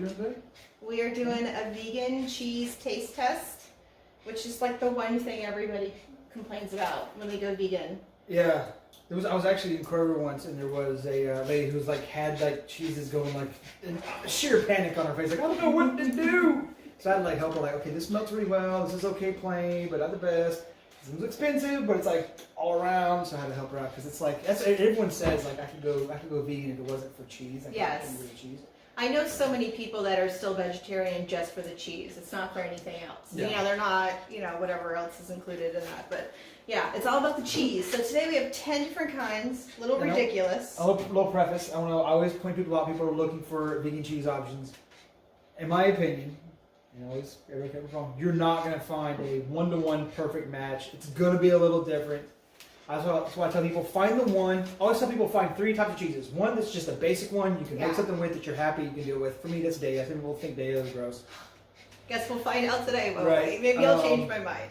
doing today? We are doing a vegan cheese taste test, which is like the one thing everybody complains about when they go vegan. Yeah. I was actually in Kroger once, and there was a lady who was like had like cheeses going like in sheer panic on her face, like I don't know what to do. So I had to like help her, like, okay, this melts really well. This is okay plain, but not the best. This is expensive, but it's like all around. So I had to help her out because it's like everyone says like I could go vegan if it wasn't for cheese. Yes. Cheese. I know so many people that are still vegetarian just for the cheese. It's not for anything else. Yeah. You know, they're not, you know, whatever else is included in that. But yeah, it's all about the cheese. So today we have 10 different kinds. A little ridiculous. A little preface. I always point people out. People are looking for vegan cheese options. In my opinion, and always everybody can be wrong, you're not going to find a one-to-one perfect match. It's going to be a little different. That's why I tell people, find the one. I always tell people, find 3 types of cheeses. One that's just a basic one. You can make something with that you're happy you can deal with. For me, that's Daiya. I think people think Daiya is gross. Guess we'll find out today, won't right. we? Maybe I'll change my mind.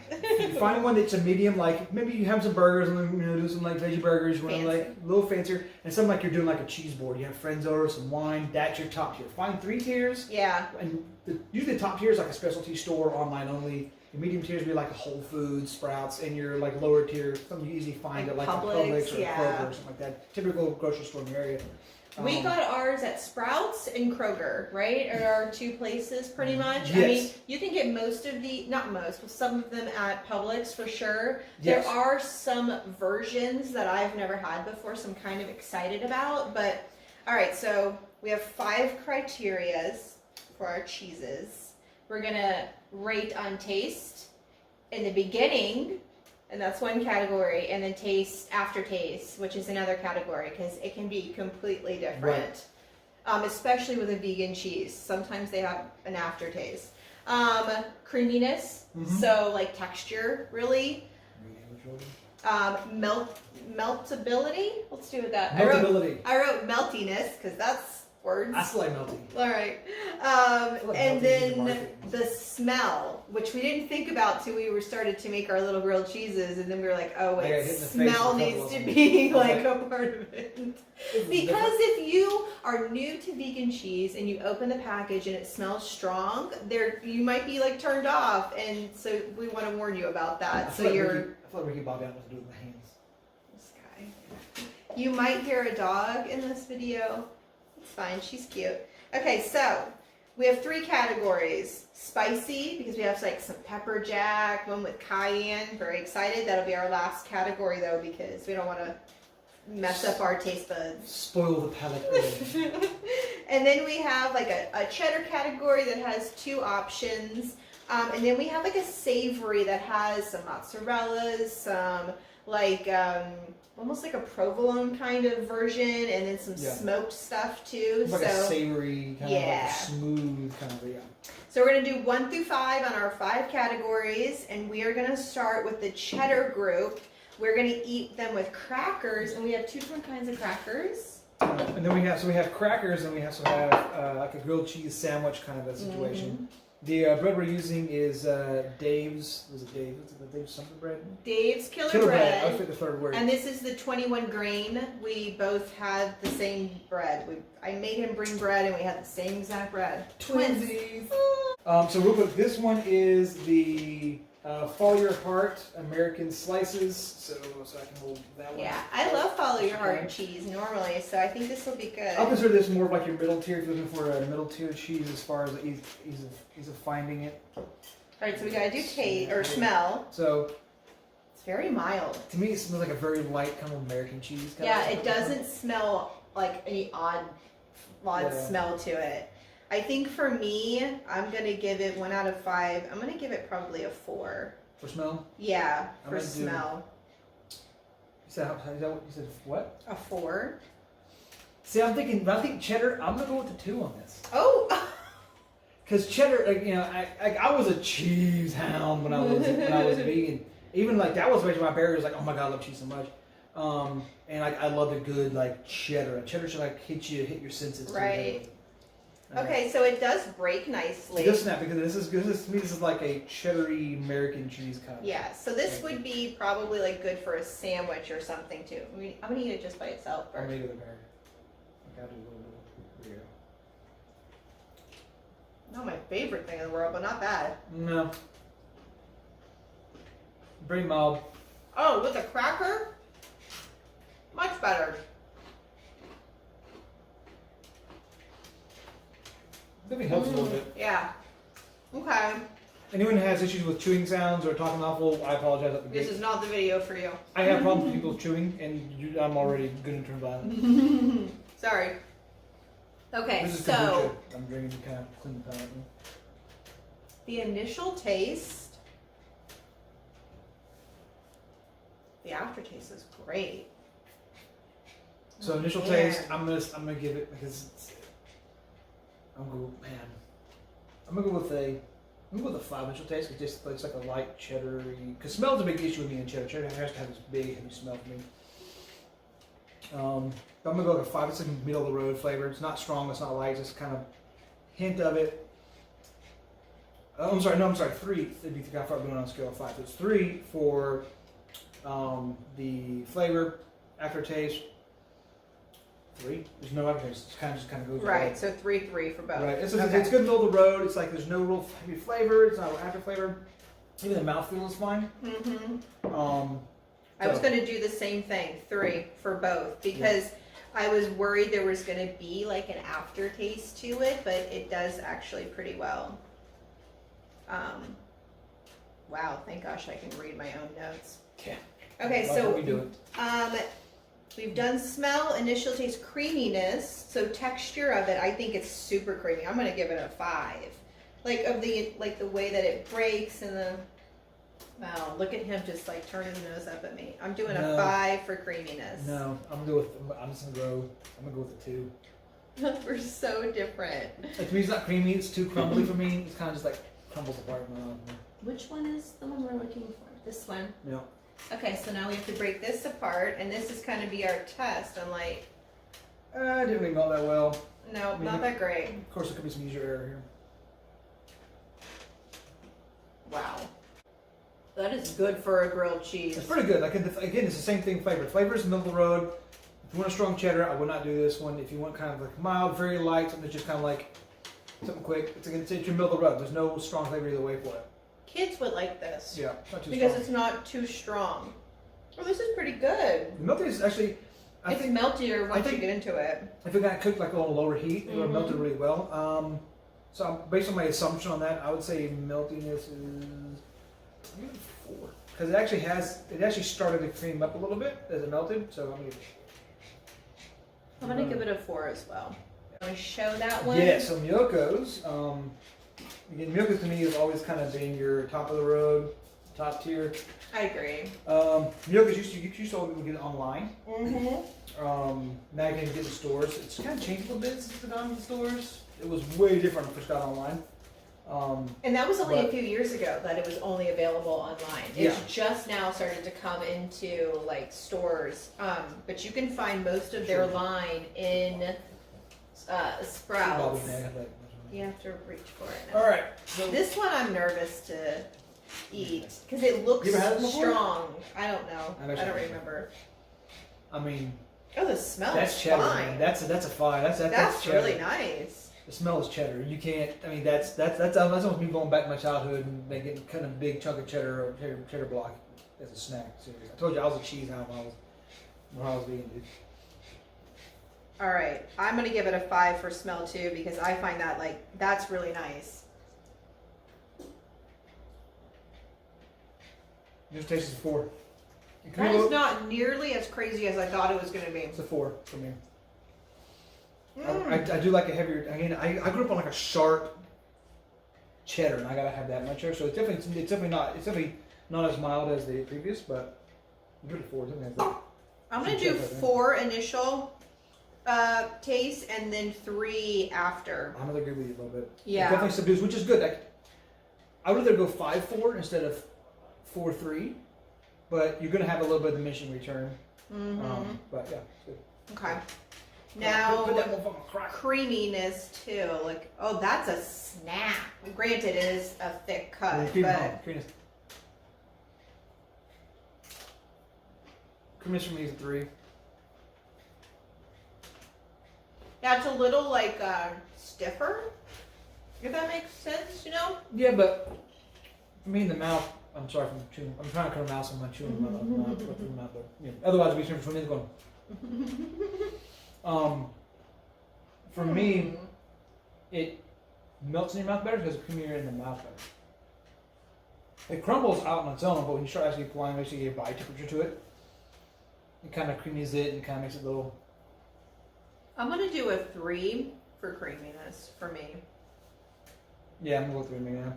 Find one that's a medium, like maybe you have some burgers and then do some like veggie burgers, you want like a little fancier, and something like you're doing like a cheese board. You have friends over, some wine. That's your top tier. Find 3 tiers. Yeah. And usually the top tier is like a specialty store, online only. Your medium tiers would be like a Whole Foods, Sprouts, and your like lower tier, something you easily find at like a Publix or a Kroger or something like that. Typical grocery store in your area. We got ours at Sprouts and Kroger, right? Are our 2 places pretty much. Yes. I mean, you can get not most, but some of them at Publix for sure. Yes. There are some versions that I've never had before, so I'm kind of excited about. But all right, so we have 5 criterias for our cheeses. We're gonna rate on taste in the beginning, and that's one category, and then taste aftertaste, which is another category, because it can be completely different. Right. Especially with a vegan cheese. Sometimes they have an aftertaste. Creaminess, so like texture, really. Meltability. Let's do with that. Meltability. I wrote meltiness, because that's words. I still like melty. All right. And then the smell, which we didn't think about till we started to make our little grilled cheeses, and then we were like, oh wait, smell needs to be like a part of it. Because if you are new to vegan cheese and you open the package and it smells strong, you might be like turned off, and so we want to warn you about that. I feel like Ricky Bobby knows what to do with my hands. This guy. You might hear a dog in this video. It's fine, she's cute. Okay, so we have 3 categories. Spicy, because we have like some pepper jack, one with cayenne. Very excited. That'll be our last category though, because we don't want to mess up our taste buds. Spoil the palate. And then we have like a cheddar category that has 2 options. And then we have like a savory that has some mozzarella's, some like almost like a provolone kind of version, and then some smoked stuff too. Like a savory, kind of like a smooth kind of, So we're going to do 1 through 5 on our 5 categories, and we are going to start with the cheddar group. We're going to eat them with crackers, and we have 2 different kinds of crackers. And then we have crackers, and we also have like a grilled cheese sandwich kind of a situation. The bread we're using is Dave's. Was it Dave's? What's it, Dave's something bread? Dave's Killer Bread. I forget the 3rd word. And this is the 21 grain. We both had the same bread. I made him bring bread, and we had the same exact bread. Twinsies. So real quick, this one is the Follow Your Heart American Slices. So I can hold that one. Yeah, I love Follow Your Heart cheese normally, so I think this will be good. I'll consider this more of like your middle tier if you're looking for a middle tier cheese as far as ease of finding it. All right, so we gotta do taste or smell. So it's very mild. To me, it smells like a very light kind of American cheese. It doesn't smell like any odd smell to it. I think for me, I'm going to give it 1 out of 5. I'm going to give it probably a 4. For smell? Yeah, for smell. Is that what you said? What? A 4. See, when I think cheddar, I'm going to go with the 2 on this. Oh! Because cheddar, I was a cheese hound when I was vegan. Even like that was making my barriers like, oh my god, I love cheese so much. And I love a good like cheddar. Cheddar should like hit your senses. Right. Okay, so it does break nicely. It does snap because this is like a cheddary American cheese kind of. Yeah, so this would be probably like good for a sandwich or something too. I'm gonna eat it just by itself first. I'm gonna eat it with a burger. I gotta do a little bit. Here Not my favorite thing in the world, but not bad. No. Pretty mild. Oh, with a cracker? Much better. Maybe helps a little bit. Yeah. Okay. Anyone who has issues with chewing sounds or talking awful, I apologize. This is not the video for you. I have problems with people chewing, and I'm already going to turn violent. Sorry. Okay, This is so kombucha. I'm drinking to kind of clean the palate. the initial taste, the aftertaste is great. So initial taste, I'm gonna give it because I'm gonna go with a 5 initial taste. It just it's like a light cheddar-y. Because smell's a big issue with me in cheddar. Cheddar has to have this big heavy smell for me. But I'm gonna go with a 5. It's like a middle of the road flavor. It's not strong. It's not light. Just kind of hint of it. I'm sorry. 3. If you think how far I'm going on a scale of 5, so it's 3 for the flavor, aftertaste. 3. There's no aftertaste. It just kind of goes Right, away. so 3-3 for both. Right. It's Okay. good middle of the road. It's like there's no real heavy flavor. It's not after flavor. Even the mouthfeel is fine. I was going to do the same thing, 3 for both, because I was worried there was going to be like an aftertaste to it, but it does actually pretty well. Wow, thank gosh I can read my own notes. Yeah. Okay, Like so what we do it. we've done smell, initial taste, creaminess. So texture of it, I think it's super creamy. I'm going to give it a 5. Like the way that it breaks and the wow, look at him just like turning his nose up at me. I'm doing a 5 for creaminess. No, I'm just gonna go with a 2. We're so different. Like, to me, it's not creamy. It's too crumbly for me. It's kind of just like crumbles apart. Which one is the one we're looking for? This one. Yeah. Okay, so now we have to break this apart, and this is kind of be our test on like. It didn't really melt that well. No, not that great. Of course, there could be some user error here. Wow. That is good for a grilled cheese. It's pretty good. Like again, it's the same thing. Flavor is middle of the road. If you want a strong cheddar, I would not do this one. If you want kind of like mild, very light, something that's just kind of like something quick, it's your middle of the road. There's no strong flavor either way for it. Kids would like this. Yeah, it's not too because strong. it's not too strong. Oh, this is pretty good. The milk is actually. I It's think meltier once you get into it. if it got cooked like a little lower heat, it would have melted really well. So based on my assumption on that, I would say meltiness is I'm gonna give it 4 because it actually started to cream up a little bit as it melted. So I'm gonna give it a 4 as well. Want to show that one? Yeah. So Miyoko's. Again, Miyoko's to me has always kind of been your top of the road, top tier. I agree. Miyoko's used to always get it online. Mm-hmm. Now you can get it in stores. It's kind of changed a little bit since it's gone to the stores. It was way different when it first got online. And that was only but- a few years ago that it was only available online. It's Yeah. just now started to come into like stores. But you can find most of their Sure. line in Sprouts. You have to reach for it now. All right. So This one I'm nervous to eat because it looks You ever had it before? strong. I don't know. I've I actually don't never. remember. I mean, Oh, the smell that's is cheddar. fine. Man. That's a 5. That's That's cheddar. really nice. The smell is cheddar. You can't. I mean, that's almost me going back to my childhood and making kind of big chunk of cheddar or cheddar block as a snack. Seriously, I told you I was a cheese hound when I was vegan, dude. All right, I'm gonna give it a 5 for smell too because I find that that's really nice. This tastes a 4. That is not nearly as crazy as I thought it was gonna be. It's a 4 for me. Mm. I do like a heavier. I mean, I grew up on like a sharp cheddar, and I gotta have that much cheddar. So it's definitely not as mild as the previous, but I'm good at 4. I'm gonna do 4 initial taste and then 3 after. I'm gonna agree with you a little bit. Yeah. It definitely subdues, which is good. I would rather go 5-4 instead of 4-3, but you're gonna have a little bit of diminishing return. Mm-hmm. But yeah, it's good. Okay. Now Put that motherfucker crack. creaminess too. Oh, that's a snap. Granted, it is a thick cut, but Creaminess for me is a 3. that's a little stiffer. If that makes sense, you know? Yeah, but for me in the mouth, I'm sorry if I'm chewing. I'm trying to cut a mouse on my chewing my mouth, but otherwise it'd be different from me going. For me, it melts in your mouth better because it's creamier in the mouth better. It crumbles out on its own, but when you start actually applying, actually get a body temperature to it, it kind of creamies it and kind of makes it a little. I'm gonna do a 3 for creaminess for me. Yeah, I'm gonna go through it now.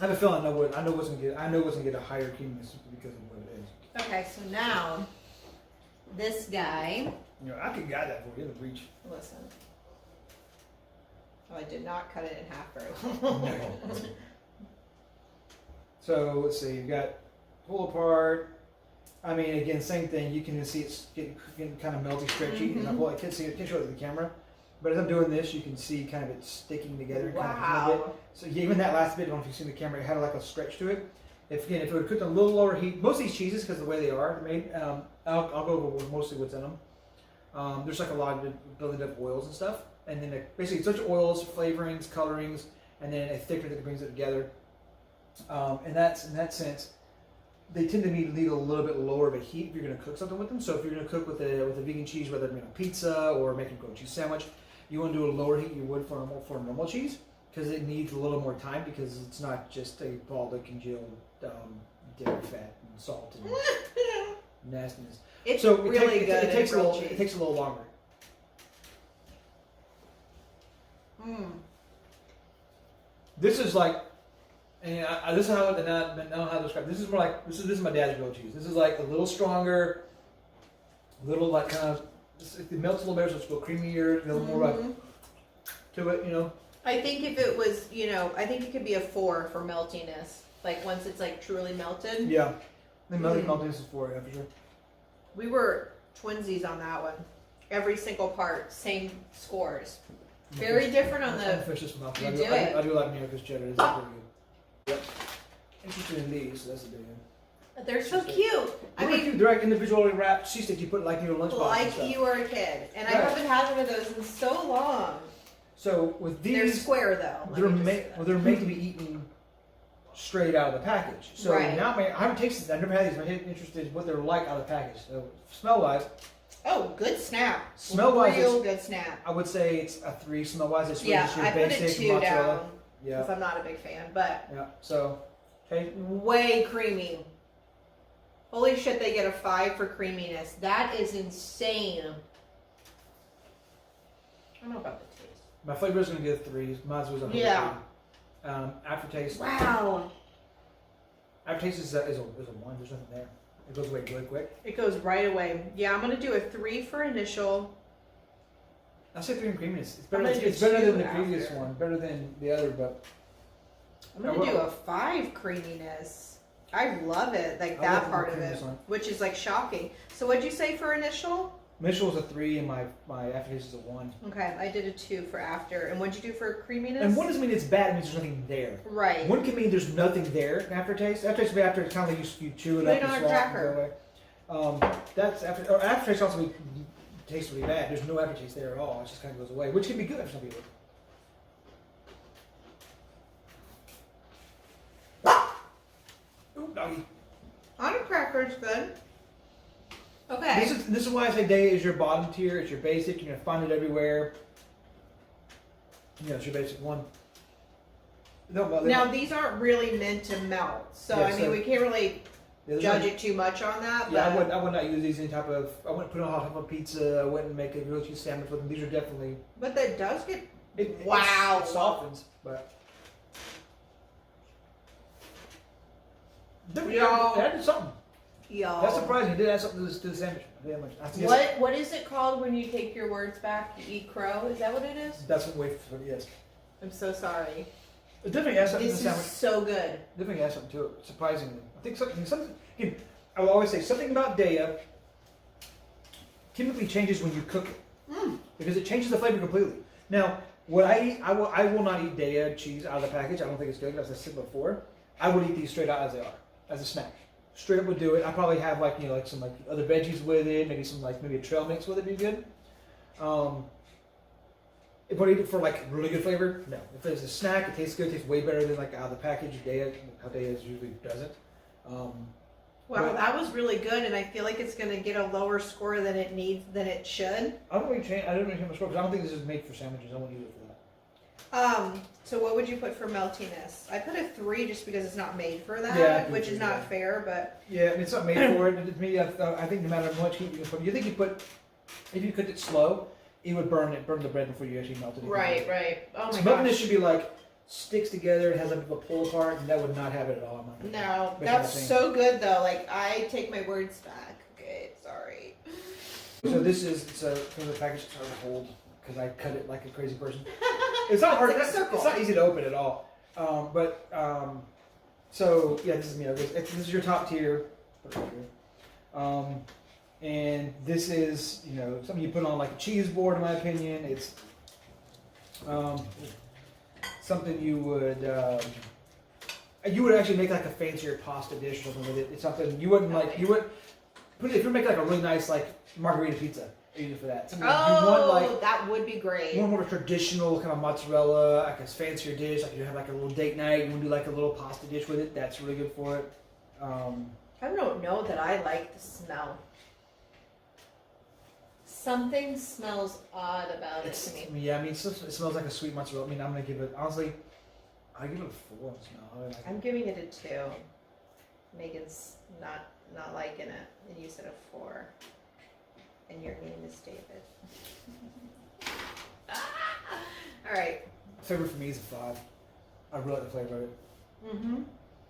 I have a feeling I know what's gonna get a higher creaminess because of what it is. Okay, so now this guy. You know, I could guide that for you. The reach. Listen. Oh, I did not cut it in half very well. So let's see. You got pull apart. I mean, again, same thing. You can see it's getting kind of melty, stretchy. And I pull. I can't show it to the camera, but as I'm doing this, you can see kind of it sticking together. Wow. Kind of a bit. So yeah, even that last bit, I don't know if you've seen the camera, it had like a stretch to it. If it would cook on a little lower heat, most of these cheeses, because of the way they are made, I'll go over mostly what's in them. There's like a lot of building up oils and stuff, and then basically it's such oils, flavorings, colorings, and then a thickener that brings it together. And that's in that sense, they tend to need a little bit lower of a heat if you're going to cook something with them. So if you're going to cook with a vegan cheese, whether it be on a pizza or making a grilled cheese sandwich, you want to do a lower heat you would for a normal cheese because it needs a little more time because it's not just a ball of congealed dairy fat and salt and nastiness. It's so really good. It takes a little longer. This is like, and this is how I don't know how to describe. This is more like this is my dad's grilled cheese. This is like a little stronger, little like kind of it melts a little better, so it's a little creamier, a little more like to it, you know. I think if it was, I think it could be a 4 for meltiness. Like once it's like truly melted. Yeah, the meltiness is 4, yeah, for sure. We were twinsies on that one. Every single part, same scores. Very different on the. Fish this one off. You I do it. I do like America's cheddar. It's pretty good. Yep. Interested in these, so that's a big one. They're so cute. I mean, they're like individually wrapped cheese sticks you put like in your lunchbox. like you were a kid, and I haven't had one of those in so long. So with these, they're square though. They're made to be eaten straight out of the package. So now I haven't tasted. I've never had these. I'm interested in what they're like out of the package. So smell wise. Oh, good snap. Smell wise, real good snap. I would say it's a 3 smell wise. It's really yeah, just your I put basic it 2 mozzarella. down Yeah. because I'm not a big fan, but Yeah. So, okay. Way creamy. Holy shit! They get a 5 for creaminess. That is insane. I don't know about the taste. My flavor is gonna get a 3. Mine was a 3. Aftertaste. Wow. Aftertaste is a 1. There's nothing there. It goes away really quick. It goes right away. Yeah, I'm gonna do a 3 for initial. I say 3 in creaminess. It's better. I'm gonna It's do better than 2 the previous after. one. Better than the other, but I'm gonna do a 5 creaminess. I love it, like that love part the of it, creaminess one. which is like shocking. So what'd you say for initial? initial was a 3 and my aftertaste is a 1. Okay, I did a 2 for after. And what'd you do for creaminess? And 1 doesn't mean it's bad. It means there's nothing there. Right. 1 can mean there's nothing there in aftertaste. Aftertaste would be after it's kind of like you chew it Put up it and on a swallow it and cracker. go away. That's after. Or aftertaste also tastes really bad. There's no aftertaste there at all. It just kind of goes away, which can be good for some people. Ooh, doggy. On a cracker is good. Okay. This is why I say day is your bottom tier. It's your basic. You're gonna find it everywhere. It's your basic one. Now these aren't really meant to melt, so Yeah, I mean we can't really judge it too much on that. Yeah, but I would not use these any type of. I wouldn't put it on top of a pizza. I wouldn't make a grilled cheese sandwich with them. These are definitely. But that does get It softens, but. It added something. y'all. That's surprising. It did add something to the sandwich. What is it called when you take your words back? You eat crow? Is that what it is? That's what way for yes. I'm so sorry. It definitely adds something This to the is sandwich. so good. Definitely adds something to it. Surprisingly, I think something. Again, I will always say something about Daya typically changes when you cook it because it changes the flavor completely. Now, what I eat, I will not eat Daya cheese out of the package. I don't think it's good. As I said before, I would eat these straight out as they are, as a snack. Straight up would do it. I probably have like some like other veggies with it, maybe a trail mix with it be good. If I eat it for like really good flavor, no. If it's a snack, it tastes good. It tastes way better than like out of the package. How Daiya usually doesn't. Well, that was really good, and I feel like it's going to get a lower score than it should. I don't really change my score because I don't think this is made for sandwiches. I won't use it for that. So what would you put for meltiness? I put a 3 just because it's not made for that, which is not fair, but yeah, I mean, it's not made for it. To me, I think no matter how much heat you put, if you cooked it slow, it would burn the bread before you actually melted it. Right. Oh my so gosh. meltiness should be like sticks together. It has like a pull apart, and that would not have it at all. No, that's so good though. Like I take my words back. Okay, sorry. So this is from the package. It's hard to hold because I cut it like a crazy person. It's not hard. It's not easy to open at all. So yeah, this is this is your top tier. And this is something you put on like a cheese board. In my opinion, it's something you would actually make like a fancier pasta dish or something with it. It's something you wouldn't like. You would put it if you make like a really nice like margarita pizza. Use it for that. That would be great. You want more of a traditional kind of mozzarella, like a fancier dish. Like you have like a little date night. You want to do like a little pasta dish with it. That's really good for it. I don't know that I like the smell. Something smells odd about it to me. Yeah, I mean, it smells like a sweet mozzarella. I mean, I'm gonna give it honestly. I give it a 4 on smell. I'm giving it a 2. Megan's not liking it, and you said a 4. And your name is David. All right. Favorite for me is a 5. I really like the flavor of it. Mm-hmm.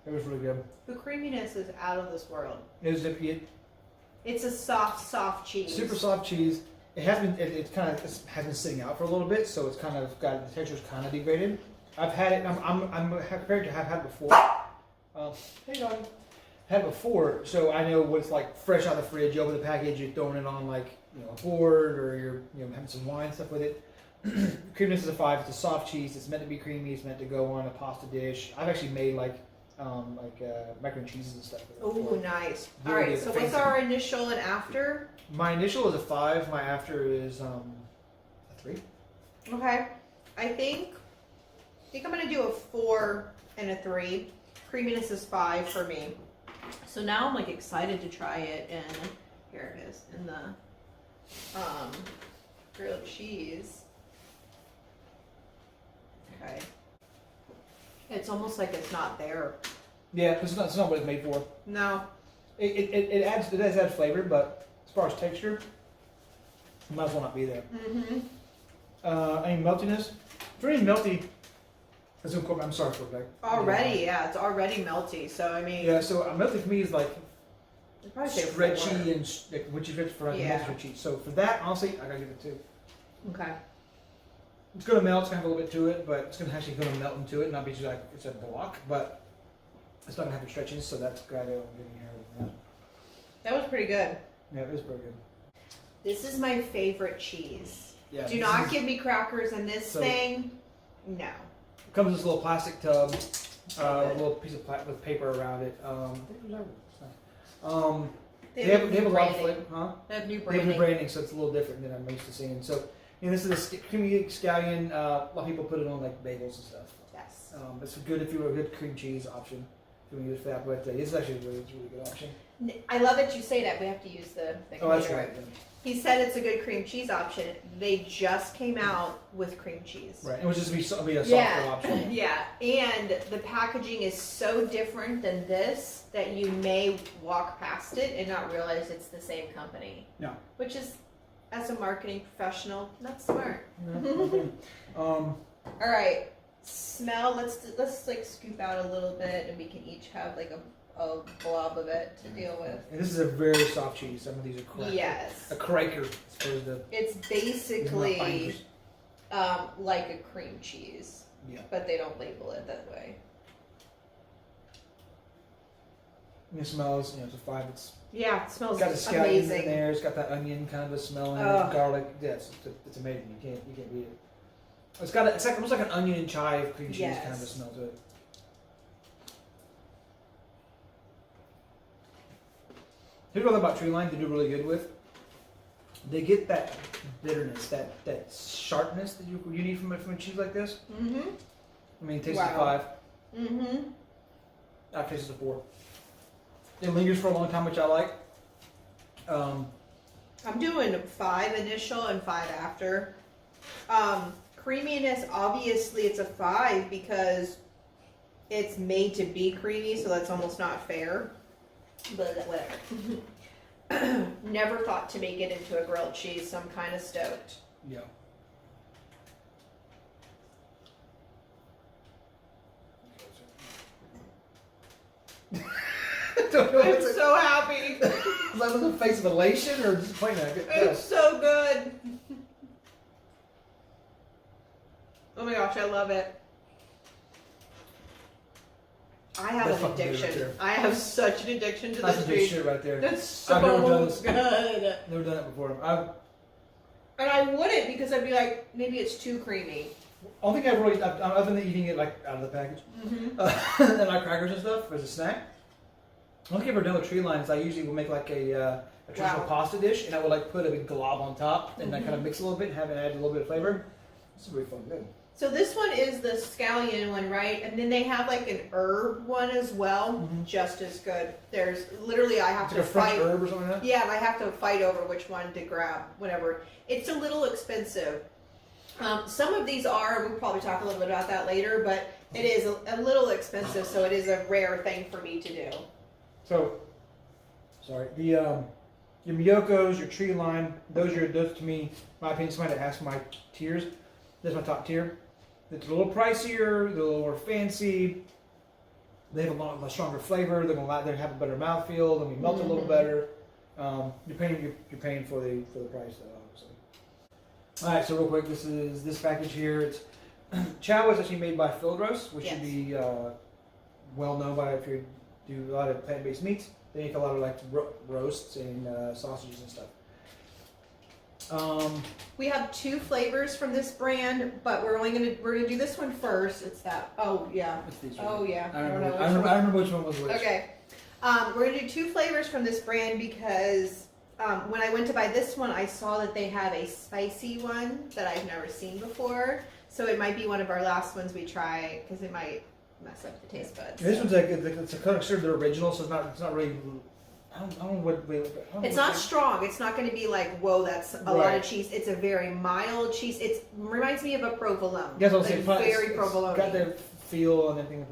It was really good. The creaminess is out of this world. It's a soft cheese. Super soft cheese. It has been. It kind of has been sitting out for a little bit, so it's kind of got the texture's kind of degraded. I've had it. I'm prepared to have had it before. Hey, dog. Had it before, so I know what it's like fresh out of the fridge. You open the package, you're throwing it on like a board, or you're having some wine and stuff with it. Creaminess is a 5. It's a soft cheese. It's meant to be creamy. It's meant to go on a pasta dish. I've actually made macaroni and cheeses and stuff with it. Oh, nice. Really all right, good. so what's our initial and after? My initial is a 5. My after is a 3. Okay, I think I'm gonna do a 4 and a 3. Creaminess is 5 for me. So now I'm like excited to try it, and here it is in the grilled cheese. Okay, it's almost like it's not there. Yeah, it's not what it's made for. No, it does add flavor, but as far as texture, it might as well not be there. Mm-hmm. Any meltiness? For any melty. I'm sorry for that. Already, yeah, it's already melty. So I mean, yeah. So melty for me is like stretchy and like what you get for stretchy. So for that, honestly, I gotta give it 2. Okay. It's gonna melt. It's gonna have a little bit to it, but it's gonna melt into it, not be just like it's a block, but it's not gonna have the stretchiness. So that's good. I'm getting here. That was pretty good. Yeah, it was pretty good. This is my favorite cheese. Yeah. Do not give me crackers in this thing. No. It comes in this little plastic tub, a little piece of plastic with paper around it. They have a lot of flavor, huh? They have new They branding. have new branding, so it's a little different than I'm used to seeing. So, this is a creamy scallion. A lot of people put it on like bagels and stuff. Yes. It's good if you were a good cream cheese option. If you want to use that, but it's actually it's a really good option. I love that you say that. We have to use the Oh, that's right. He said it's a good cream cheese option. They just came out with cream cheese. Right, it would just be a softer option. Yeah, and the packaging is so different than this that you may walk past it and not realize it's the same company. Yeah. Which is, as a marketing professional, not smart. All right, smell. Let's like scoop out a little bit, and we can each have like a blob of it to deal with. And this is a very soft cheese. Some of these are cracker. Yes. A cracker. It's basically like a cream cheese. Yeah. But they don't label it that way. And it smells, it's a 5. It's it smells got the scallions amazing. in there. It's got that onion kind of a smell in it. Garlic. Yeah, it's amazing. You can't beat it. It's like almost like an onion and chive cream cheese kind of a smell to it. Here's what I love about tree lime. They do really good with. They get that bitterness, that sharpness that you need from a cheese like this. Mm-hmm. I mean, it tastes Wow. a 5. Mm-hmm. I've tasted a 4. It lingers for a long time, which I like. I'm doing 5 initial and 5 after. Creaminess, obviously it's a 5 because it's made to be creamy, so that's almost not fair. But whatever. Never thought to make it into a grilled cheese, so I'm kind of stoked. Yeah. I'm so happy. Is that with a face of elation or just plain that? It's so good. Oh my gosh, I love it. I have That's an fucking good right addiction. there. I have such an addiction to That's this some good cheese. shit right there. That's so I've never done this. good. Never done it before. And I wouldn't because I'd be like, maybe it's too creamy. I don't think I've really, other than eating it like out of the package, Mm-hmm. and like crackers and stuff as a snack. I don't think I've ever done with tree lines. I usually will make like a traditional Wow. pasta dish, and I would like put a big glob on top, and I kind of Mhm. mix a little bit, and have it add a little bit of flavor. This is really fun, good. So this one is the scallion one, right? And then they have like an herb one as well, Mhm. just as good. There's literally I have It's to like a French fight. herb or something like that. Yeah, and I have to fight over which one to grab, whatever. It's a little expensive. Some of these are, we'll probably talk a little bit about that later, but it is a little expensive, so it is a rare thing for me to do. So, sorry, the your Miyokos, your tree line, those to me, my opinion, somebody that has my tiers. This is my top tier. It's a little pricier, they're a little more fancy. They have a stronger flavor. They're gonna have a better mouthfeel. They're gonna melt a little Mhm. better. You're paying for the price, obviously. All right, so real quick, this is this package here. It's chow is actually made by Field Roast, which should be well known by if you do a lot of plant-based meats. They make a lot of like roasts and sausages and stuff. We have 2 flavors from this brand, but we're gonna do this one first. It's that. Oh yeah. It's these Oh right? yeah. I don't remember, know I, which remember, one. I remember which one was which. Okay. We're gonna do 2 flavors from this brand because when I went to buy this one, I saw that they have a spicy one that I've never seen before. So it might be one of our last ones we try because it might mess up the taste buds. This one's like it's considered the original, so it's not really. I don't know what. It's not strong. It's not going to be like, whoa, that's a lot of cheese. It's a very mild cheese. It reminds me of a provolone. Yes, I'll like say very it's provolone. got the feel and everything.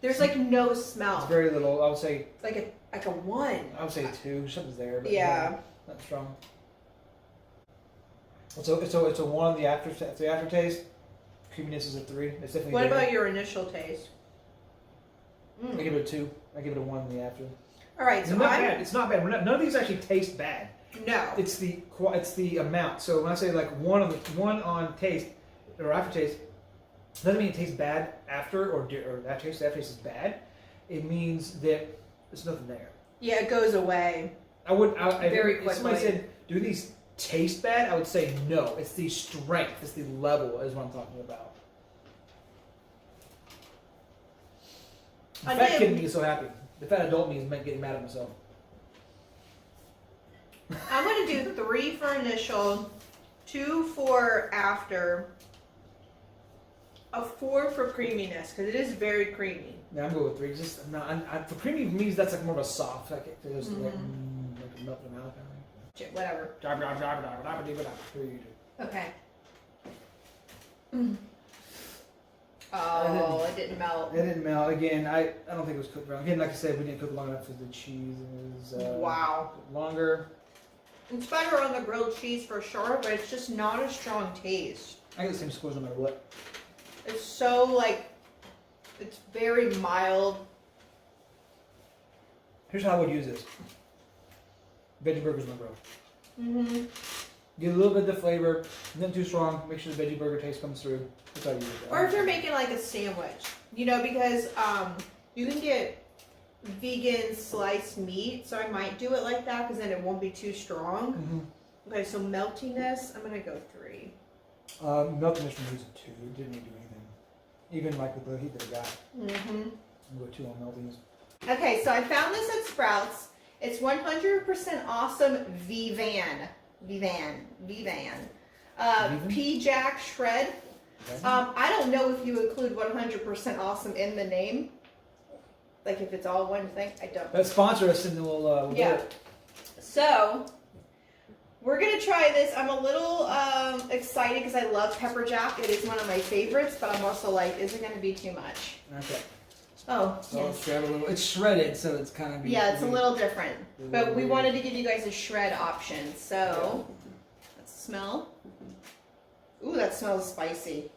There's like no smell. It's very little. I would say. It's like a 1. I would say 2. Something's there. But Yeah. not strong. It's a 1 on the aftertaste. Creaminess is a 3. It's definitely. What there. about your initial taste? I give it a 2. I give it a 1 on the after. All right, It's so not bad. It's not bad. None of these actually taste bad. No. It's the amount. So when I say like 1 on taste or aftertaste, doesn't mean it tastes bad after or that taste is bad. It means that there's nothing there. Yeah, it goes away. Very if somebody quickly. said, "Do these taste bad?" I would say no. It's the strength. It's the level is what I'm talking about. The I fat did- kid me is so happy. The fat adult me is getting mad at myself. I'm going to do 3 for initial, 2 for after, a 4 for creaminess because it is very creamy. Yeah, I'm going with 3. Just for creamy for me, that's like more of a soft, like it feels like a melt in the mouth. Shit, whatever. Kind Okay. Oh, it didn't melt. It didn't melt. Again, I don't think it was cooked wrong. Again, like I said, we didn't cook long enough because the cheese is Wow. longer. It's better on the grilled cheese for sure, but it's just not a strong taste. I get the same scores no matter what. It's so like, it's very mild. Here's how I would use this. Veggie burgers, my bro. Mm-hmm. Get a little bit of the flavor, not too strong. Make sure the veggie burger taste comes through. That's how you use it. Or if you're making like a sandwich, because you can get vegan sliced meat, so I might do it like that because then it won't be too strong. Mm-hmm. Okay, so meltiness, I'm gonna go 3. Melting this one was a 2. It didn't need to do anything. Even like with the heat that I got. Mm-hmm. I'm going 2 on meltings. Okay, so I found this at Sprouts. It's 100% awesome vegan. Vivan. Vivan? P-Jack Shred. Okay. I don't know if you include 100% awesome in the name. Like if it's all one thing, I don't. Let's sponsor us and then we'll do Yeah. it. So, we're going to try this. I'm a little excited because I love pepper jack. It is one of my favorites, but I'm also like, is it going to be too much? Okay. Oh, So yes. let's grab a little. It's shredded, so it's kind of. Yeah, it's a little different. But we weird. wanted to give you guys a shred option. So, let's smell. Ooh, that smells spicy.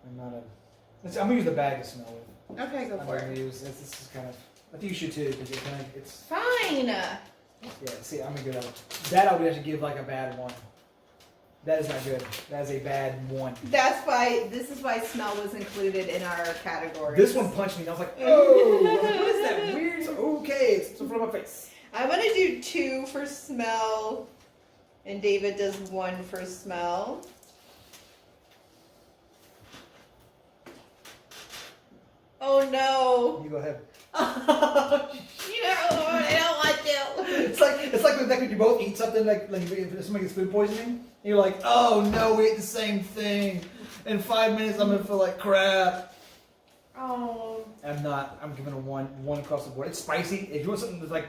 I'm not a. I'm gonna use the bag to smell with. Okay, go I'm for gonna it. use this. This is kind of. I think you should too, because it kind of it's. Fine. Yeah. See, I'm gonna go. That I would actually give like a bad one. That is not good. That is a bad one. This is why smell was included in our category. This one punched me, and I was like, oh, what is that weird? It's okay, it's in front of my face. I'm going to do 2 for smell, and David does 1 for smell. Oh no. You go ahead. I don't want to. It's like when you both eat something like if somebody gets food poisoning, and you're like, oh no, we ate the same thing. In 5 minutes, I'm gonna feel like crap. Oh. I'm not. I'm giving a one across the board. It's spicy. If you want something that's like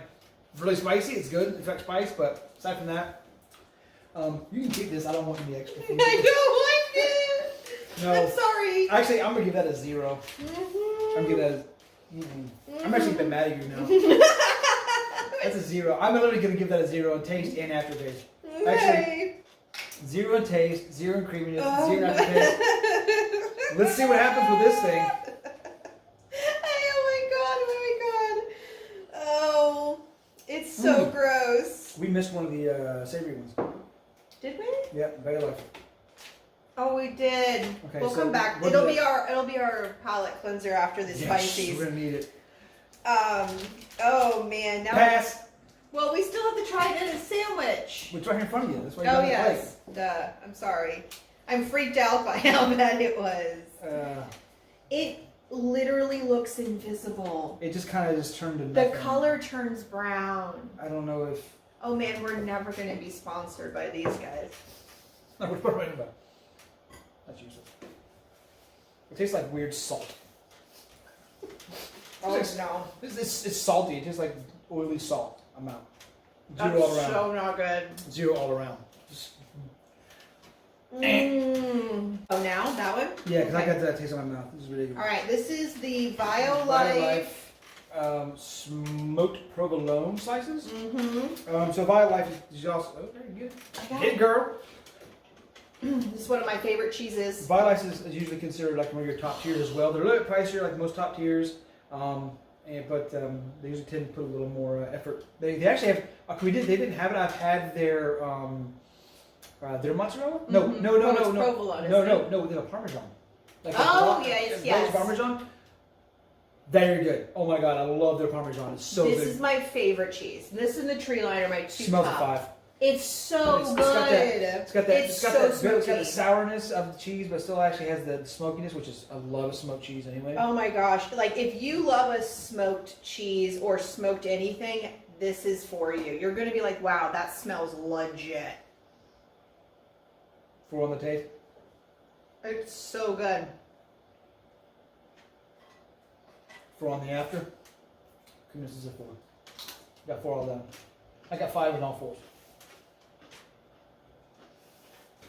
really spicy, it's good. It's like spice, but aside from that, you can keep this. I don't want any extra food. I don't like it. No. I'm sorry. Actually, I'm gonna give that a 0. Mm-hmm. I'm giving that. I'm actually a bit mad at you now. That's a 0. I'm literally gonna give that a 0 in taste and aftertaste. Okay. 0 in taste, 0 in creaminess, 0 in aftertaste. Let's see what happens with this thing. Oh my god. Oh, it's so gross. We missed one of the savory ones. Did we? Yep, very lucky. Oh, we did. Okay, We'll so come back. what It'll is be our palate cleanser after the spices. We're gonna need it. Oh man. Now Pass. Well, we still have to try it in a sandwich. It's right here in front of you. That's why you Oh got the yes. Duh. I'm sorry. I'm freaked out by how bad it was. plate. It literally looks invisible. It just kind of just turned to The nothing. color turns brown. I don't know if. Oh man, we're never gonna be sponsored by these guys. No, what are you about? That's useless. It tastes like weird salt. Oh no. It's salty. It tastes like oily salt. I'm out. 0 That's all around. so not good. 0 all around. Just, Oh, now that one? yeah, because I Okay. got that taste in my mouth. This is ridiculous. All right, this is the BioLife. Smoked provolone slices. Mm-hmm. So BioLife is also very good. I got Get it, girl. This is one of my favorite cheeses. BioLife is usually considered like one of your top tiers as well. They're a little bit pricier, like most top tiers, but they usually tend to put a little more effort. They actually have. They didn't have it. I've had their mozzarella. No, Mhm. no, no, Oh, no, it's no, provolone, no, isn't no, it? no. They have Parmesan. Like Oh, the yes, Belgian yes. Parmesan. Very good. Oh my god, I love their Parmesan. It's so This good. is my favorite cheese. This and the tree line are my 2 Smells top. a 5. It's so It's good. got that. It's got that. It's It's got so that. It's got smoky. the sourness of the cheese, but still actually has the smokiness, which is I love smoked cheese anyway. Oh my gosh. Like, if you love a smoked cheese or smoked anything, this is for you. You're going to be like, wow, that smells legit. 4 on the taste. It's so good. 4 on the after. Goodness is a 4. Got 4 all done. I got 5 in all 4s.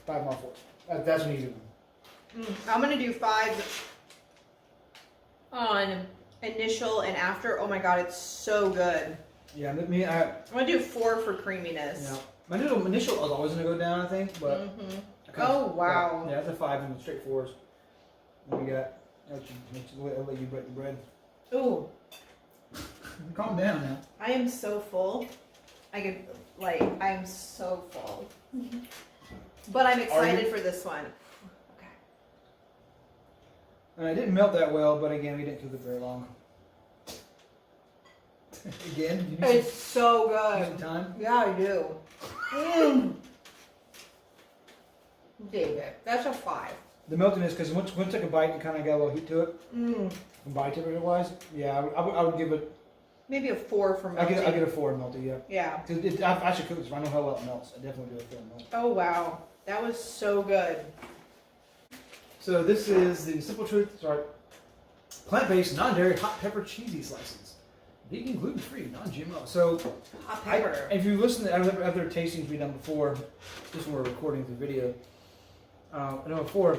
5 in all 4s. That's an easy one. I'm going to do 5 on initial and after. Oh my god, it's so good. Yeah, I'm going to do 4 for creaminess. yeah. My initial is always going to go down, I think, but. Mm-hmm. I kind of- Oh, wow. Yeah, that's a 5 in the straight 4s. What we got? I'll let you break the bread. Ooh, Calm down now. I am so full. I'm so full. But I'm excited for this one. Okay. And it didn't melt that well, but again, we didn't cook it very long. Again, you need It's so some good. time. Yeah, I do. David, that's a 5. The meltiness, because once I took a bite, it kind of got a little heat to it. Mm. From bite temperature wise, yeah, I would give it Maybe a 4 for I melty. get a 4 melty, yeah. Yeah. Because I should cook this. I know how well it melts. I definitely do a 4 melty. Oh wow, that was so good. So this is the Simple Truth, plant-based, non-dairy, hot pepper cheesy slices. Vegan, gluten-free, non-GMO. So, Hot pepper. if you listen to other tastings we've done before, just when we're recording the video, I know before,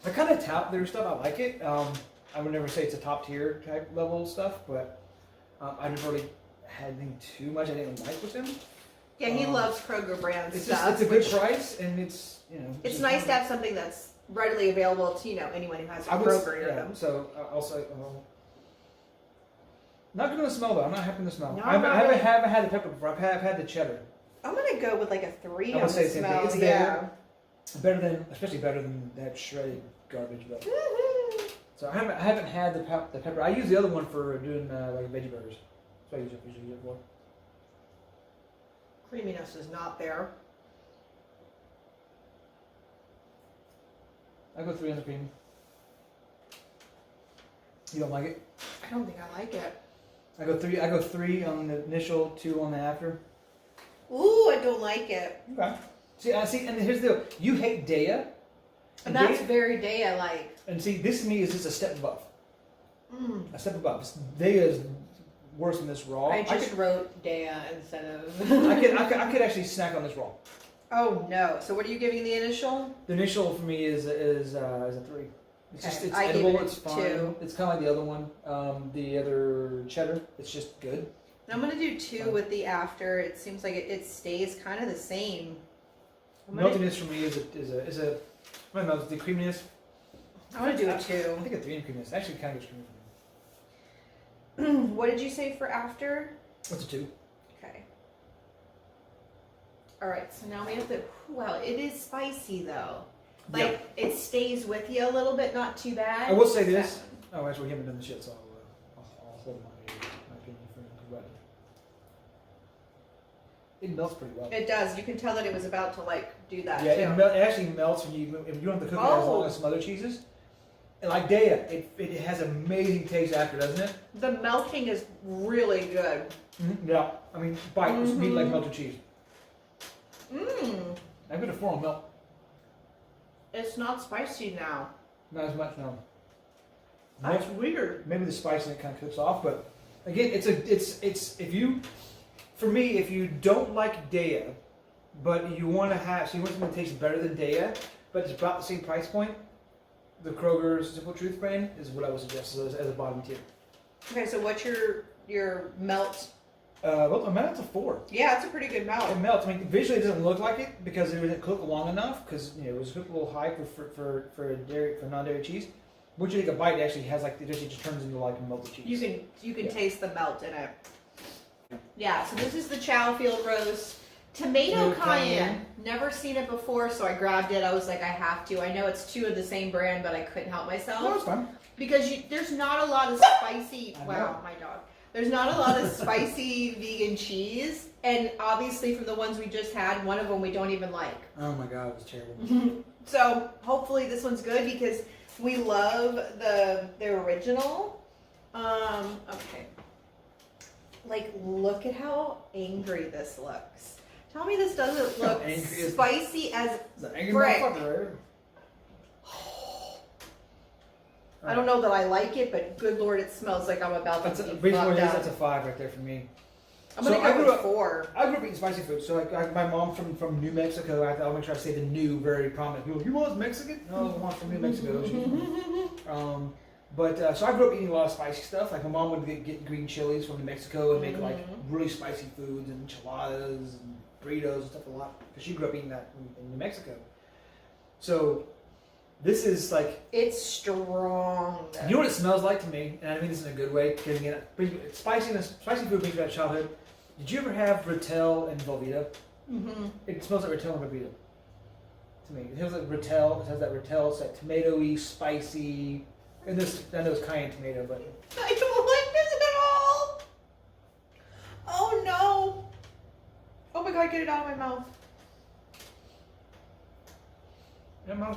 I kind of tout their stuff. I like it. I would never say it's a top tier type level stuff, but I didn't really had anything too much I didn't like with them. Yeah, he loves Kroger brand It's stuff. just, it's a good price, and it's It's nice to have something that's readily available to anyone who has a Kroger near them. So also, not good to smell though. I'm not happy to smell. No, I haven't had the pepper before. I've had the cheddar. I'm gonna go with like a 3 I on would the say the same thing. smell. It's there. Especially better than that shredded garbage. But so I haven't had the pepper. I use the other one for doing like veggie burgers. So I usually use it for. Creaminess is not there. I go 3 on the cream. You don't like it? I don't think I like it. I go 3 on the initial, 2 on the after. Ooh, I don't like it. Okay. See, and here's the deal. You hate Daya. And that's very Daya-like. And see, this to me is just a step above. Mm. A step above. Daya is worse than this raw. I just wrote Daya instead of... I could actually snack on this raw. Oh no! So what are you giving the initial? The initial for me is a 3. It's just it's I gave edible. it a It's fine. 2. It's kind of like the other one. The other cheddar. It's just good. I'm gonna do 2 with the after. It seems like it stays kind of the same. Meltiness for me is a my mouth, the creaminess. I want to do a I 2. think a 3 in creaminess. Actually, kind of good for me. What did you say for after? What's a 2? Okay. All right. So now we have the. Wow, it is spicy though. Like it stays with you a little bit, not too bad. I will say this. Oh, actually, we haven't done this yet, so I'll hold my opinion for it. It melts pretty well. It does. You can tell that it was about to do that Yeah, too. it actually melts when you don't have to cook it as long as some other cheeses. And like Daya, it has amazing taste after, doesn't it? The melting is really good. Mm-hmm. Yeah, I mean, bite was meat like melted cheese. Mmm. I give it a 4 on melt. It's not spicy now. Not as much, no. That's weird. Maybe the spice in it kind of cooks off, but again, it's if you don't like Daya, but you want something that tastes better than Daya, but it's about the same price point, the Kroger's Simple Truth brand is what I would suggest as a bottom tier. Okay, so what's your melt? Well, a melt's a 4. Yeah, it's a pretty good melt. It melts. I mean, visually it doesn't look like it because it didn't cook long enough because it was cooked a little high for non-dairy cheese. Once you take a bite, it actually has it just turns into like melted cheese. You can taste the melt in it. Yeah, so this is the Chowfield roast. Tomato cayenne. Never seen it before, so I grabbed it. I was like, I have to. I know it's 2 of the same brand, but I couldn't help myself. No, it's fine. Because there's not a lot of spicy. I Wow, know. my dog. There's not a lot of spicy vegan cheese, and obviously from the ones we just had, one of them we don't even like. Oh my god, it was terrible. So hopefully this one's good because we love the original. Okay. Like, look at how angry this looks. Tell me this doesn't look spicy as It's an angry frick. motherfucker, right? I don't know that I like it, but good lord, it smells like I'm about to be fucked up. That's a 5 right there for me. I'm gonna I go grew with up- 4. I grew up eating spicy food, so my mom from New Mexico. I'll make sure I say the new very prominent. People, you mom's Mexican? No, my mom's from New Mexico. So I grew up eating a lot of spicy stuff. Like my mom would get green chilies from New Mexico and make like really spicy foods and enchiladas and burritos and stuff a lot. Because she grew up eating that in New Mexico. So this is like It's strong. you know what it smells like to me, and I mean this in a good way. Because again, spicy food brings me back to childhood. Did you ever have Rotel and Velveeta? Mm-hmm. It smells like Rotel and Velveeta to me. It has like Rotel. It has that Rotel. It's like tomatoey, spicy. And I know it's cayenne tomato, but I don't like this at all. Oh no. Oh my god, get it out of my mouth.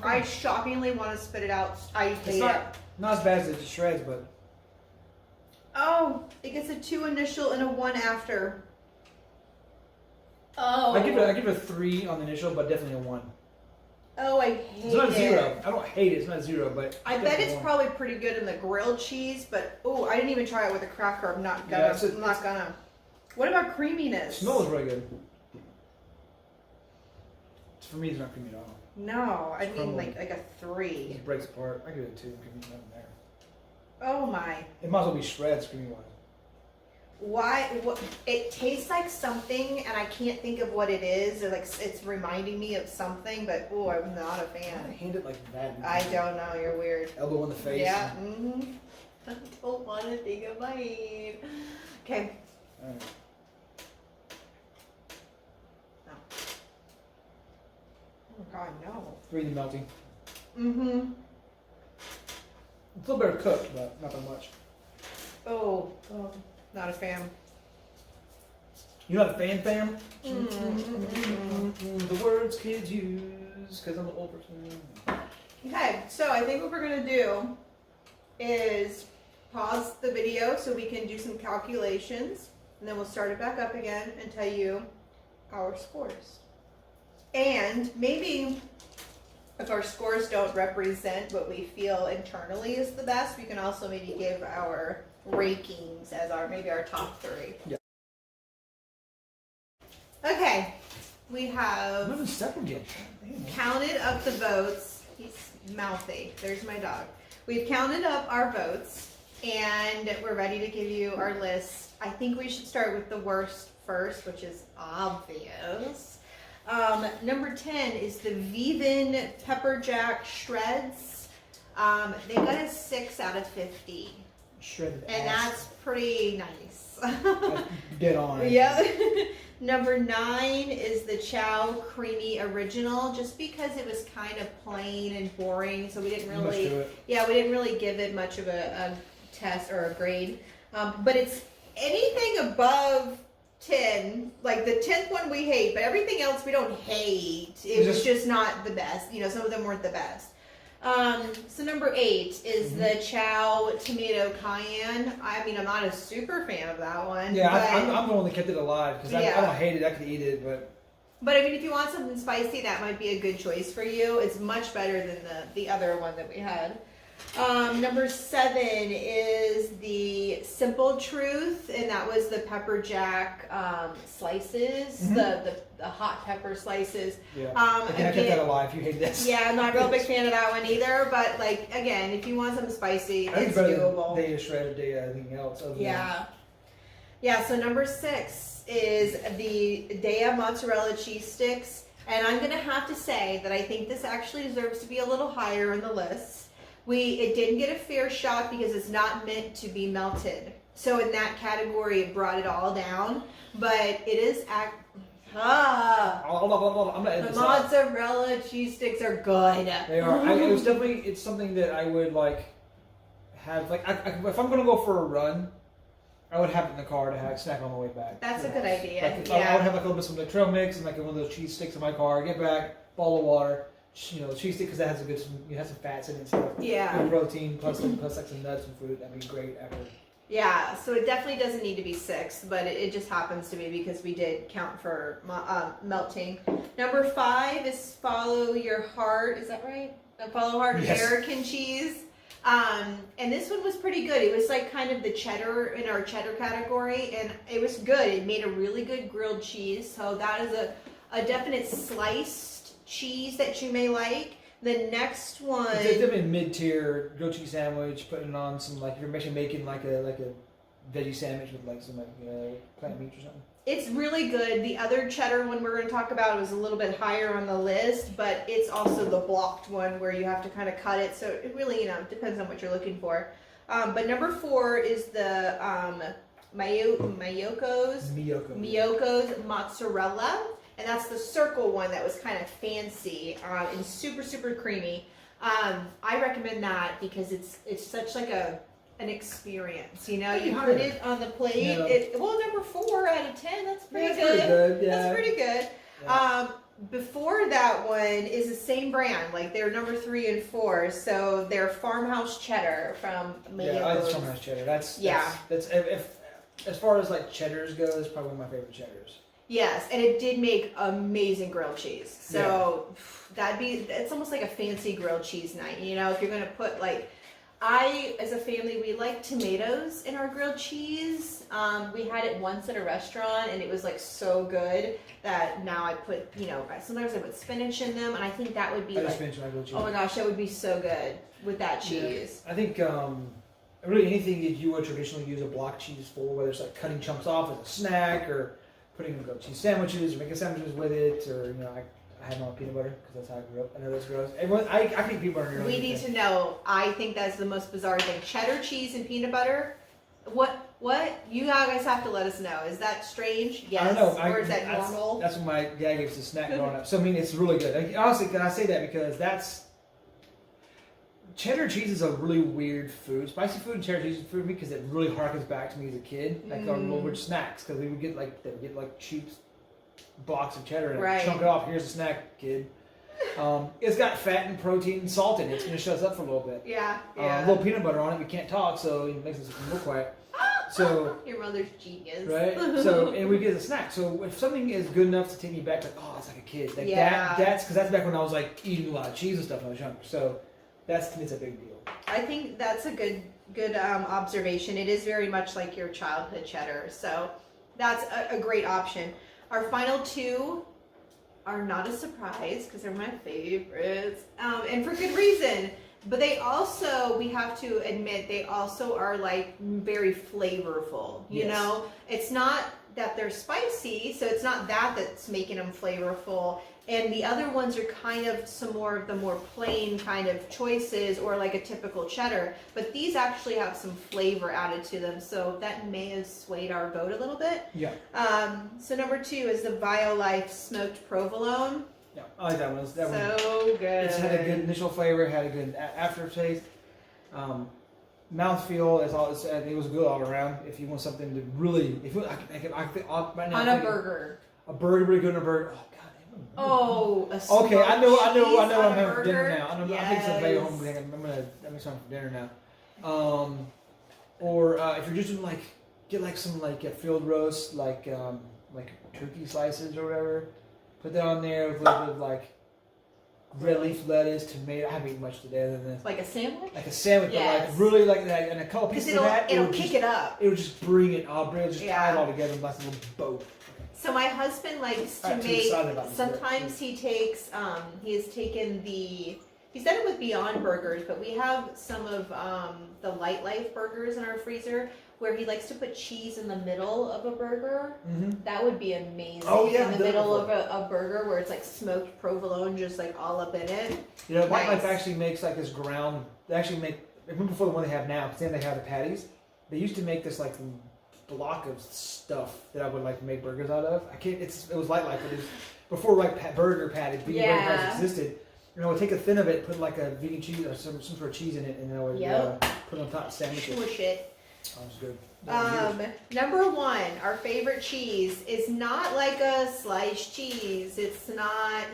I shockingly want to spit it out. I hate it. not as bad as it shreds, but Oh, it gets a 2 initial and a 1 after. Oh. I give it a 3 on the initial, but definitely a 1. Oh, I hate it. It's not 0. I don't hate it. It's not 0, but I bet it's probably pretty good in the grilled cheese, but oh, I didn't even try it with a cracker. I'm not gonna. I'm not gonna. What about creaminess? It smells really good. For me, it's not creamy at all. No, I mean like a 3. It breaks apart. I give it a 2. Give me nothing there. Oh my. It might as well be shreds, creamy wise. Why? What? It tastes like something, and I can't think of what it is. Or like it's reminding me of something, but oh, I'm not a I fan. hand it like that. I don't know. You're weird. Elbow in the face. Yeah. Mm-hmm. I don't want to think of my name. Okay. All right. No. Oh God, no. Really melty. Mm-hmm. It's a little better cooked, but not that much. Oh, not a fan. You're not a fan? Mm-hmm. The words kids use, because I'm an old person. Okay, so I think what we're gonna do is pause the video so we can do some calculations, and then we'll start it back up again and tell you our scores. And maybe if our scores don't represent what we feel internally is the best, we can also maybe give our rankings as maybe our top 3. Yeah. Okay, we have I'm in second again. Damn. counted up the votes. He's mouthy. There's my dog. We've counted up our votes, and we're ready to give you our list. I think we should start with the worst first, which is obvious. Number 10 is the Viven Pepper Jack Shreds. They got a 6 out of 50. Shredded And ass. that's pretty nice. That's dead on. Yeah. Number 9 is the Chow Creamy Original, just because it was kind of plain and boring, so we didn't really, we didn't really give it much of a test or a grade. But it's anything above 10, like the 10th one we hate, but everything else we don't hate. It was just not the best. You know, some of them weren't the best. So number 8 is the Chow Tomato Cayenne. I mean, I'm not a super fan of that one. Yeah, but I'm the one that kept it alive because I don't hate it. I could eat it, but. But I mean, if you want something spicy, that might be a good choice for you. It's much better than the other one that we had. Number 7 is the Simple Truth, and that was the pepper jack slices, the hot pepper slices. Yeah. I kept that alive. You hate this. Yeah, I'm not a real big fan of that one either. But like again, if you want something spicy, it's doable. Day of shredded, day of anything else. Yeah. Yeah. So number 6 is the Dea mozzarella cheese sticks, and I'm gonna have to say that I think this actually deserves to be a little higher on the list. It didn't get a fair shot because it's not meant to be melted. So in that category, it brought it all down. But it is the mozzarella cheese sticks are good. They are. It's something that I would like have. Like, if I'm gonna go for a run, I would have it in the car to have snack on the way back. That's a good idea. Like, I would have like a little bit of trail mix and like one of those cheese sticks in my car. Get back, bottle of water. You know, cheese stick because that has some fats in it and stuff. Yeah. And protein plus like some nuts and fruit. That'd be great after. Yeah, so it definitely doesn't need to be 6, but it just happens to be because we did count for melting. Number 5 is Follow Your Heart. Is that right? Follow Heart American cheese. And this one was pretty good. It was like kind of the cheddar in our cheddar category, and it was good. It made a really good grilled cheese. So that is a definite sliced cheese that you may like. The next one, it's definitely mid-tier grilled cheese sandwich. Putting it on some like you're making like a veggie sandwich with like some plant meat or something. It's really good. The other cheddar one we're going to talk about was a little bit higher on the list, but it's also the blocked one where you have to kind of cut it. So it really, depends on what you're looking for. But number 4 is the Miyoko's mozzarella. And that's the circle one that was kind of fancy and super, super creamy. I recommend that because it's such like an experience. You know, you put it on the plate. Yeah. Number 4 out of 10. That's pretty good. Pretty good. Yeah. That's pretty good. Yeah. before that one is the same brand. Like they're number 3 and 4. So they're Farmhouse Cheddar from Mayo. Yeah, I like Farmhouse Cheddar. That's if as far as like cheddars go, it's probably one of my favorite cheddars. Yes, and it did make amazing grilled cheese. So it's almost like a fancy grilled cheese night. You know, if you're gonna put like, as a family, we like tomatoes in our grilled cheese. We had it once at a restaurant, and it was like so good that now I put, sometimes I put spinach in them, and I think that would be like, spinach in my grilled cheese. Oh my gosh, that would be so good with that cheese. Yeah. I think really anything that you would traditionally use a block cheese for, whether it's like cutting chunks off as a snack or putting in grilled cheese sandwiches or making sandwiches with it, or I had my own peanut butter because that's how I grew up. I know that's gross. Everyone, I think peanut butter. We need to know. I think that's the most bizarre thing. Cheddar cheese and peanut butter. What? You guys have to let us know. Is that strange? Yes. I don't know. Or is that normal? That's what my dad gave us a snack growing up. So I mean, it's really good. Honestly, I say that because cheddar cheese is a really weird food. Spicy food and cheddar cheese is food for me because it really harkens back to me as a kid. Like our little snacks, because we would get like cheap blocks of cheddar and chunk it off. Here's a snack, kid. It's got fat and protein and salt in it. It's going to shut us up for a little bit. Yeah. A little peanut butter on it. We can't talk, so it makes us more quiet. So your mother's genius. Right? So, and we get it as a snack. So if something is good enough to take me back, like, oh, it's like a kid. Like that's because that's back when I was like eating a lot of cheese and stuff when I was younger. So to me, it's a big deal. I think that's a good observation. It is very much like your childhood cheddar. So that's a great option. Our final 2 are not a surprise because they're my favorites, and for good reason. But they also, we have to admit, they also are like very flavorful. You know, it's not that they're spicy, so it's not that's making them flavorful. And the other ones are kind of some more of the more plain kind of choices, or like a typical cheddar. But these actually have some flavor added to them, so that may have swayed our vote a little bit. Yeah. So number 2 is the BioLife smoked provolone. Yeah, I like that one. That so good. It's had a good initial flavor, had a good aftertaste. Mouthfeel, it was good all around. If you want something to really, I think right now on a burger. A burger, really good on a burger. Oh God. Oh, a smoked okay, I know. I'm cheese on a having for dinner burger? now. I think it's a Yes. very home thing. I'm gonna make something for dinner now. Or if you're just doing get like some a field roast, like turkey slices or whatever. Put that on there with a little bit of red leaf lettuce, tomato. I haven't eaten much today other than this. Like a sandwich? Like a sandwich, Yes. but really like that, and a couple pieces of that. It'll kick it up. It would just bring it all, just tie it all together in a nice little bow. So my husband likes to make. Sometimes he takes. He's done it with Beyond Burgers, but we have some of the Light Life burgers in our freezer where he likes to put cheese in the middle of a burger. Mm-hmm. That would be amazing. Oh yeah, in the middle of a burger where it's like smoked provolone, just like all up in it. You know, Light Life actually makes like this ground. They actually make even before the one they have now. Because then they have the patties. They used to make this like block of stuff that I would like to make burgers out of. It was Light Life, but it was before burger patties, vegan burger patties existed. I would take a thin of it, put like a vegan cheese or some sort of cheese in it, and then I would put it on top of sandwiches. Smush it. That was good. Number 1, our favorite cheese is not like a sliced cheese. It's not,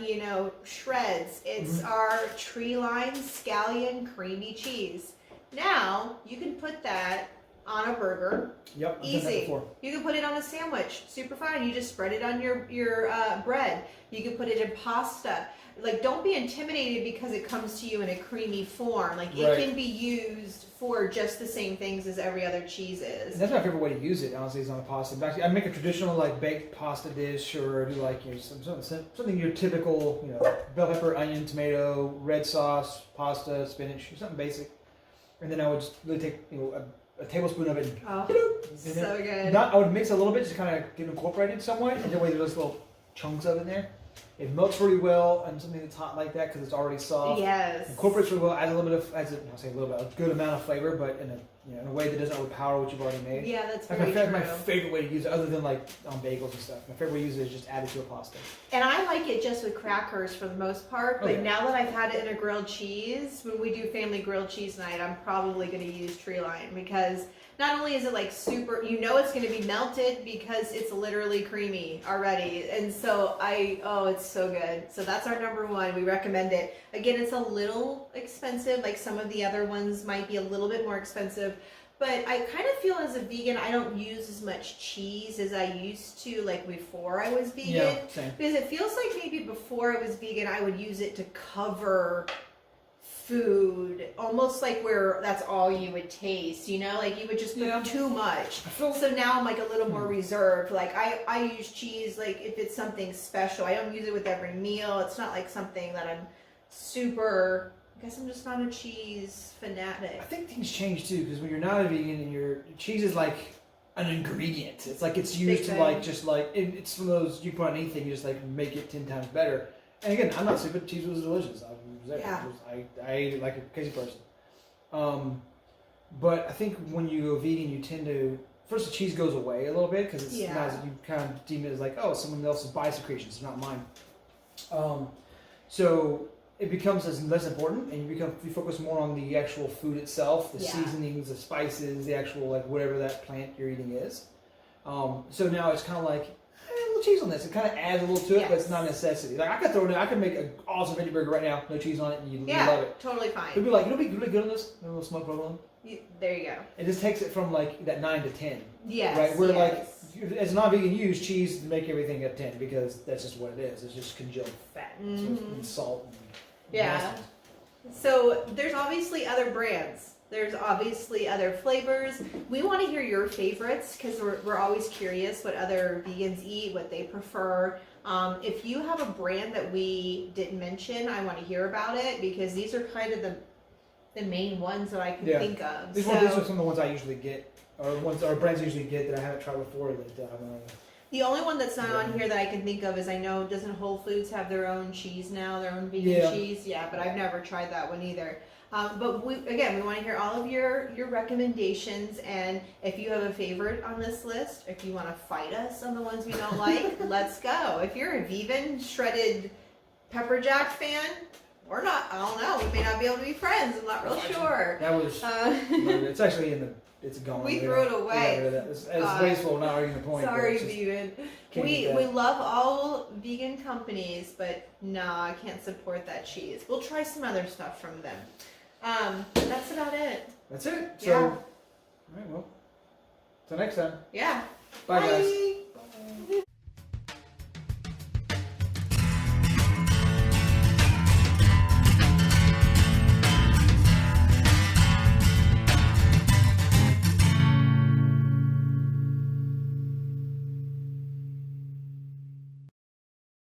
shreds. It's our tree line scallion creamy cheese. Now, you can put that on a burger. Yep, I've easy. done that before. You can put it on a sandwich. Super fine. You just spread it on your bread. You can put it in pasta. Don't be intimidated because it comes to you in a creamy form. It can be used for just the same things as every other cheese is. And that's my favorite way to use it, honestly, is on a pasta. Actually, I make a traditional baked pasta dish, or do something your typical, bell pepper, onion, tomato, red sauce, pasta, spinach, something basic. And then I would just really take a tablespoon of it. So good. I would mix it a little bit, just kind of get it incorporated somewhat, and that way there's little chunks of it in there. It melts really well on something that's hot like that because it's already soft. Yes. Incorporates really well, adds a good amount of flavor, but in a way that doesn't overpower what you've already made. Yeah, that's very true. My favorite way to use it, other than on bagels and stuff, my favorite way to use it is just add it to a pasta. And I like it just with crackers for the most part, but now that I've had it in a grilled cheese, when we do family grilled cheese night, I'm probably going to use tree line because not only is it super, it's going to be melted because it's literally creamy already. And so it's so good. So that's our number one. We recommend it. Again, it's a little expensive. Like some of the other ones might be a little bit more expensive. But I kind of feel as a vegan, I don't use as much cheese as I used to, like before I was vegan. Yeah, same. Because it feels like maybe before I was vegan, I would use it to cover food, almost like where that's all you would taste, you know, like you would just put too much. So now I'm like a little more reserved. Like I use cheese like if it's something special. I don't use it with every meal. It's not like something that I'm super, I guess I'm just not a cheese fanatic. I think things change too, because when you're not a vegan and your cheese is like an ingredient. It's like it's used to like just like it's one of those you put on anything, you just like make it 10 times better. And again, I'm not stupid. Cheese was delicious. I like a crazy person. But I think when you go vegan, you tend to first the cheese goes away a little bit because it's not you kind of deem it as like someone else's biosecretions, it's not mine. So it becomes less important, and you focus more on the actual food itself, the seasonings, the spices, the actual like whatever that plant you're eating is. So now it's kind of like a little cheese on this. It kind of adds a little to it, but it's not a necessity. Like I could make an awesome veggie burger right now, no cheese on it, and you love it. Totally fine. It'd be like, be really good on this, a little smoked provolone. There you go. It just takes it from like that 9 to 10. Yes. Right. Where like as a non-vegan, you use cheese to make everything a 10 because that's just what it is. It's just congealed fat and salt. And nastiness. So there's obviously other brands. There's obviously other flavors. We want to hear your favorites because we're always curious what other vegans eat, what they prefer. If you have a brand that we didn't mention, I want to hear about it because these are kind of the main ones that I can think of. These are some of the ones I usually get, or brands I usually get that I haven't tried before. The only one that's not on here that I can think of is I know doesn't Whole Foods have their own cheese now, their own vegan cheese? Yeah, but I've never tried that one either. But we want to hear all of your recommendations, and if you have a favorite on this list, if you want to fight us on the ones we don't like, let's go. If you're a vegan shredded pepper jack fan, or not, I don't know. We may not be able to be friends. I'm not real sure. That was. It's actually it's gone. We threw it away. It's wasteful. Not arguing the point. Sorry, vegan. We love all vegan companies, but no, I can't support that cheese. We'll try some other stuff from them. That's about it. That's it. So, all right. Well, till next time. Yeah. Bye, guys.